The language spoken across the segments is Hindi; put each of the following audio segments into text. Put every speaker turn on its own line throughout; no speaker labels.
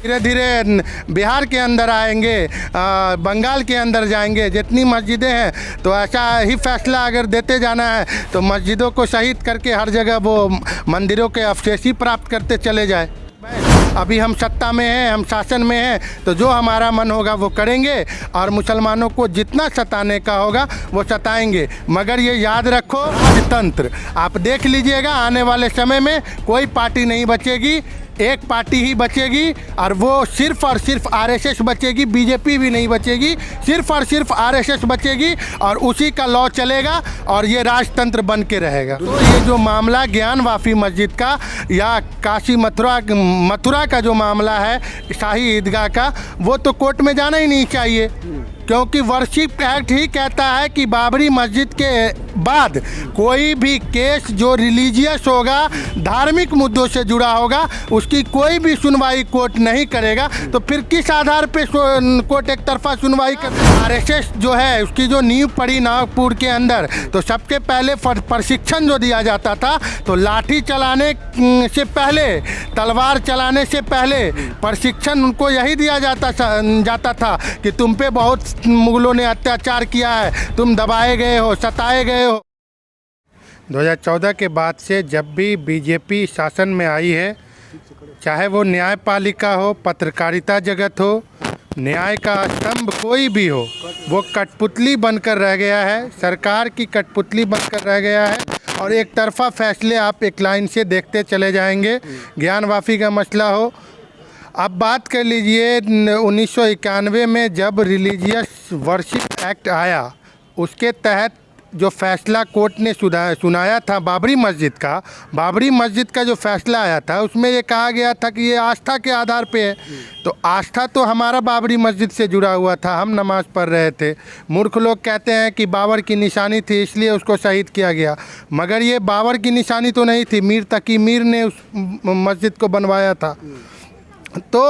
धीरे धीरे बिहार के अंदर आएंगे, बंगाल के अंदर जाएंगे, जितनी मस्जिदें हैं तो ऐसा ही फैसला अगर देते जाना है तो मस्जिदों को शहीद करके हर जगह वो मंदिरों के अवशेष ही प्राप्त करते चले जाए। अभी हम सत्ता में हैं, हम शासन में हैं, तो जो हमारा मन होगा वो करेंगे और मुसलमानों को जितना सताने का होगा वो सताएंगे। मगर ये याद रखो, राजतंत्र आप देख लीजिएगा, आने वाले समय में कोई पार्टी नहीं बचेगी, एक पार्टी ही बचेगी और वो सिर्फ और सिर्फ आरएसएस बचेगी। बीजेपी भी नहीं बचेगी, सिर्फ और सिर्फ आरएसएस बचेगी और उसी का लॉ चलेगा और ये राजतंत्र बन के रहेगा। तो ये जो मामला ज्ञान वाफी मस्जिद का या काशी मथुरा का जो मामला है शाही ईदगाह का, वो तो कोर्ट में जाना ही नहीं चाहिए, क्योंकि वर्शिप एक्ट ही कहता है कि बाबरी मस्जिद के बाद कोई भी केस जो रिलीजियस होगा, धार्मिक मुद्दों से जुड़ा होगा, उसकी कोई भी सुनवाई कोर्ट नहीं करेगा। तो फिर किस आधार पे कोर्ट एक तरफा सुनवाई कर? आरएसएस जो है उसकी जो नींव पड़ी नागपुर के अंदर, तो सबसे पहले प्रशिक्षण जो दिया जाता था तो लाठी चलाने से पहले, तलवार चलाने से पहले प्रशिक्षण उनको यही दिया जाता था कि तुम पे बहुत मुगलों ने अत्याचार किया है, तुम दबाए गए हो, सताए गए हो। 2014 के बाद से जब भी बीजेपी शासन में आई है, चाहे वो न्यायपालिका हो, पत्रकारिता जगत हो, न्याय का स्तंभ कोई भी हो, वो कठपुतली बनकर रह गया है, सरकार की कठपुतली बनकर रह गया है और एक तरफा फैसले आप एक लाइन से देखते चले जाएंगे। ज्ञान वाफी का मसला हो, अब बात कर लीजिए 1991 में जब रिलीजियस वर्शिप एक्ट आया, उसके तहत जो फैसला कोर्ट ने सुनाया था बाबरी मस्जिद का जो फैसला आया था, उसमें ये कहा गया था कि ये आस्था के आधार पे है। तो आस्था तो हमारा बाबरी मस्जिद से जुड़ा हुआ था, हम नमाज़ पढ़ रहे थे। मूर्ख लोग कहते हैं कि बाबर की निशानी थी इसलिए उसको शहीद किया गया, मगर ये बाबर की निशानी तो नहीं थी, मीर तकी मीर ने उस मस्जिद को बनवाया था। तो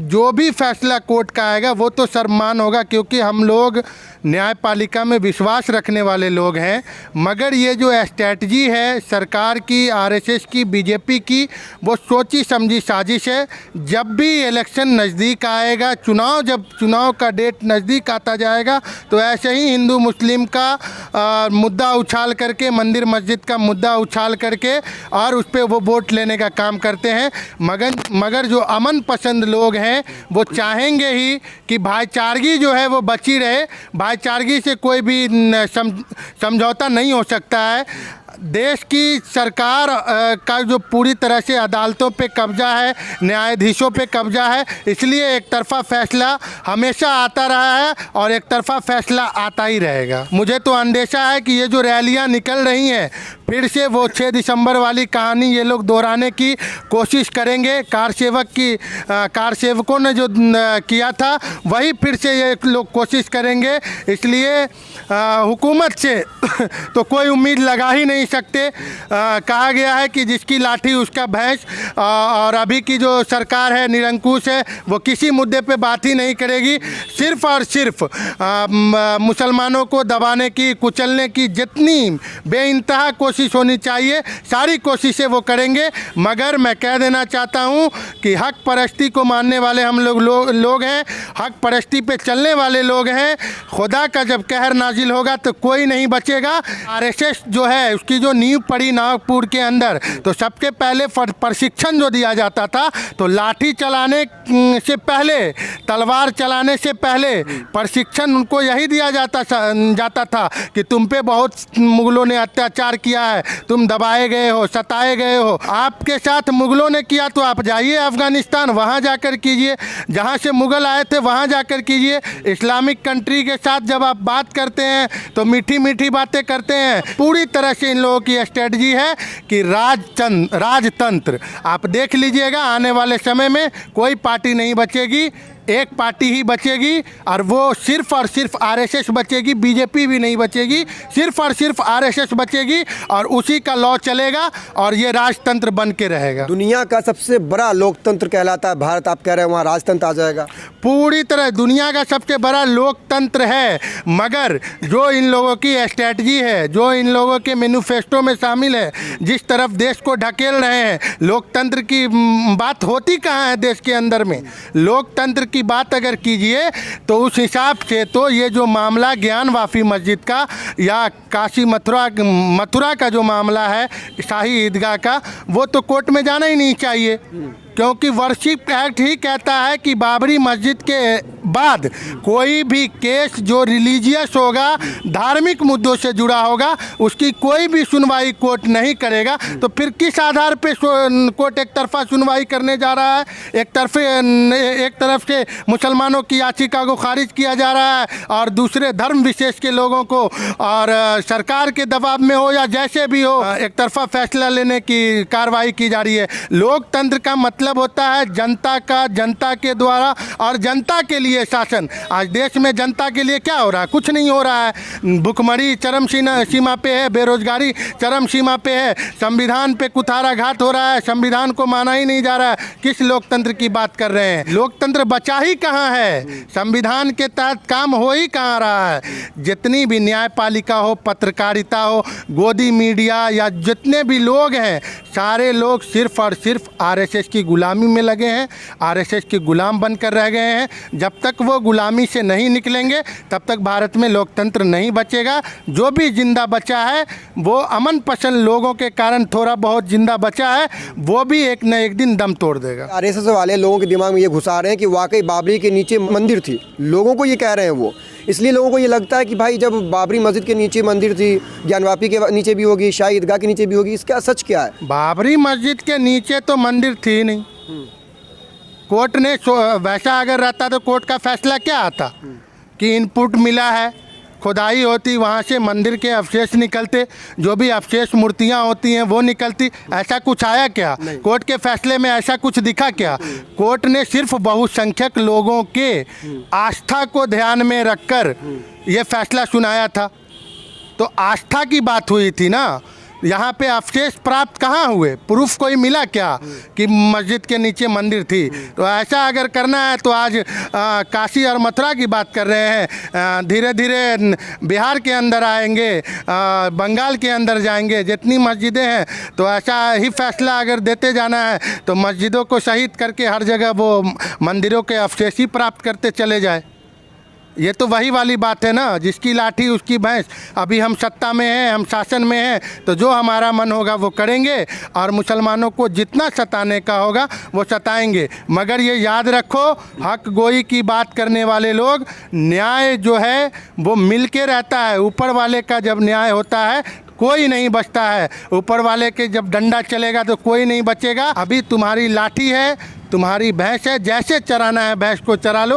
जो भी फैसला कोर्ट का आएगा वो तो सम्मान होगा, क्योंकि हम लोग न्यायपालिका में विश्वास रखने वाले लोग हैं। मगर ये जो स्ट्रैटेजी है सरकार की, आरएसएस की, बीजेपी की, वो सोची समझी साजिश है। जब भी इलेक्शन नज़दीक आएगा, चुनाव का डेट नज़दीक आता जाएगा, तो ऐसे ही हिंदू मुस्लिम का मुद्दा उछाल करके, मंदिर मस्जिद का मुद्दा उछाल करके और उस पर वो वोट लेने का काम करते हैं। मगर जो अमन पसंद लोग हैं वो चाहेंगे ही कि भाईचारगी जो है वो बची रहे। भाईचारगी से कोई भी समझौता नहीं हो सकता है। देश की सरकार का जो पूरी तरह से अदालतों पे कब्जा है, न्यायाधीशों पे कब्जा है, इसलिए एक तरफा फैसला हमेशा आता रहा है और एक तरफा फैसला आता ही रहेगा। मुझे तो अंदेशा है कि ये जो रैलियां निकल रही हैं, फिर से वो 6 दिसंबर वाली कहानी ये लोग दोहराने की कोशिश करेंगे। कार सेवकों ने जो किया था वही फिर से ये लोग कोशिश करेंगे। इसलिए हुकूमत से तो कोई उम्मीद लगा ही नहीं सकते। कहा गया है कि जिसकी लाठी उसका भैंस, और अभी की जो सरकार है निरंकुश है, वो किसी मुद्दे पे बात ही नहीं करेगी। सिर्फ और सिर्फ मुसलमानों को दबाने की, कुचलने की जितनी बेइंतहा कोशिश होनी चाहिए, सारी कोशिशें वो करेंगे। मगर मैं कह देना चाहता हूँ कि हक परस्ती को मानने वाले हम लोग हैं, हक परस्ती पे चलने वाले लोग हैं। खुदा का जब कहर नाजिल होगा तो कोई नहीं बचेगा। आरएसएस जो है उसकी जो नींव पड़ी नागपुर के अंदर, तो सबसे पहले प्रशिक्षण जो दिया जाता था तो लाठी चलाने से पहले, तलवार चलाने से पहले प्रशिक्षण उनको यही दिया जाता था कि तुम पे बहुत मुगलों ने अत्याचार किया है, तुम दबाए गए हो, सताए गए हो। आपके साथ मुगलों ने किया तो आप जाइए अफ़गानिस्तान, वहाँ जाकर कीजिए, जहाँ से मुग़ल आए थे वहाँ जाकर कीजिए। इस्लामिक कंट्री के साथ जब आप बात करते हैं तो मीठी मीठी बातें करते हैं। पूरी तरह से इन लोगों की स्ट्रेटजी है कि राजतंत्र आप देख लीजिएगा, आने वाले समय में कोई पार्टी नहीं बचेगी, एक पार्टी ही बचेगी और वो सिर्फ और सिर्फ आरएसएस बचेगी, बीजेपी भी नहीं बचेगी, सिर्फ और सिर्फ आरएसएस बचेगी और उसी का लॉ चलेगा और ये राजतंत्र बन के रहेगा।
दुनिया का सबसे बड़ा लोकतंत्र कहलाता है भारत, आप कह रहे हैं वहाँ राजतंत्र आ जाएगा?
पूरी तरह दुनिया का सबसे बड़ा लोकतंत्र है, मगर जो इन लोगों की स्ट्रैटेजी है, जो इन लोगों के मैनिफेस्टो में शामिल है, जिस तरफ देश को ढकेल रहे हैं, लोकतंत्र की बात होती कहाँ है देश के अंदर में? लोकतंत्र की बात अगर कीजिए तो उस हिसाब से तो ये जो मामला ज्ञान वाफी मस्जिद का या काशी मथुरा का जो मामला है शाही ईदगाह का, वो तो कोर्ट में जाना ही नहीं चाहिए, क्योंकि वर्शिप एक्ट ही कहता है कि बाबरी मस्जिद के बाद कोई भी केस जो रिलीजियस होगा, धार्मिक मुद्दों से जुड़ा होगा, उसकी कोई भी सुनवाई कोर्ट नहीं करेगा। तो फिर किस आधार पे कोर्ट एक तरफा सुनवाई करने जा रहा है? एक तरफ से मुसलमानों की याचिका को खारिज किया जा रहा है और दूसरे धर्म विशेष के लोगों को और सरकार के दबाव में हो या जैसे भी हो एक तरफा फैसला लेने की कार्रवाई की जा रही है। लोकतंत्र का मतलब होता है जनता का, जनता के द्वारा और जनता के लिए शासन। आज देश में जनता के लिए क्या हो रहा है? कुछ नहीं हो रहा है। भुखमरी चरम सीमा पे है, बेरोजगारी चरम सीमा पे है, संविधान पे कुठाराघात हो रहा है, संविधान को माना ही नहीं जा रहा है। किस लोकतंत्र की बात कर रहे हैं? लोकतंत्र बचा ही कहाँ है? संविधान के तहत काम हो ही कहाँ रहा है? जितनी भी न्यायपालिका हो, पत्रकारिता हो, गोदी मीडिया या जितने भी लोग हैं, सारे लोग सिर्फ और सिर्फ आरएसएस की गुलामी में लगे हैं, आरएसएस के गुलाम बनकर रह गए हैं। जब तक वो गुलामी से नहीं निकलेंगे तब तक भारत में लोकतंत्र नहीं बचेगा। जो भी जिंदा बचा है वो अमन पसंद लोगों के कारण थोड़ा बहुत जिंदा बचा है, वो भी एक न एक दिन दम तोड़ देगा।
आरएसएस वाले लोगों के दिमाग में ये घुसा रहे हैं कि वाकई बाबरी के नीचे मंदिर थी, लोगों को ये कह रहे हैं वो, इसलिए लोगों को ये लगता है कि भाई जब बाबरी मस्जिद के नीचे मंदिर थी, ज्ञानवापी के नीचे भी होगी, शाही ईदगाह के नीचे भी होगी, इसका सच क्या है?
बाबरी मस्जिद के नीचे तो मंदिर थी नहीं। कोर्ट ने वैसा अगर रहता तो कोर्ट का फैसला क्या आता कि इनपुट मिला है, खुदाई होती, वहाँ से मंदिर के अवशेष निकलते, जो भी अवशेष मूर्तियाँ होती हैं वो निकलती। ऐसा कुछ आया क्या? कोर्ट के फैसले में ऐसा कुछ दिखा क्या? कोर्ट ने सिर्फ बहुसंख्यक लोगों के आस्था को ध्यान में रखकर ये फैसला सुनाया था। तो आस्था की बात हुई थी ना, यहाँ पे अवशेष प्राप्त कहाँ हुए? प्रूफ कोई मिला क्या कि मस्जिद के नीचे मंदिर थी? तो ऐसा अगर करना है तो आज काशी और मथुरा की बात कर रहे हैं, धीरे धीरे बिहार के अंदर आएंगे, बंगाल के अंदर जाएंगे, जितनी मस्जिदें हैं। तो ऐसा ही फैसला अगर देते जाना है तो मस्जिदों को शहीद करके हर जगह वो मंदिरों के अवशेष ही प्राप्त करते चले जाए। ये तो वही वाली बात है ना, जिसकी लाठी उसकी भैंस। अभी हम सत्ता में हैं, हम शासन में हैं, तो जो हमारा मन होगा वो करेंगे और मुसलमानों को जितना सताने का होगा वो सताएंगे। मगर ये याद रखो, हक गोई की बात करने वाले लोग, न्याय जो है वो मिल के रहता है। ऊपर वाले का जब न्याय होता है कोई नहीं बचता है, ऊपर वाले के जब डंडा चलेगा तो कोई नहीं बचेगा। अभी तुम्हारी लाठी है, तुम्हारी भैंस है, जैसे चराना है भैंस को चरा लो।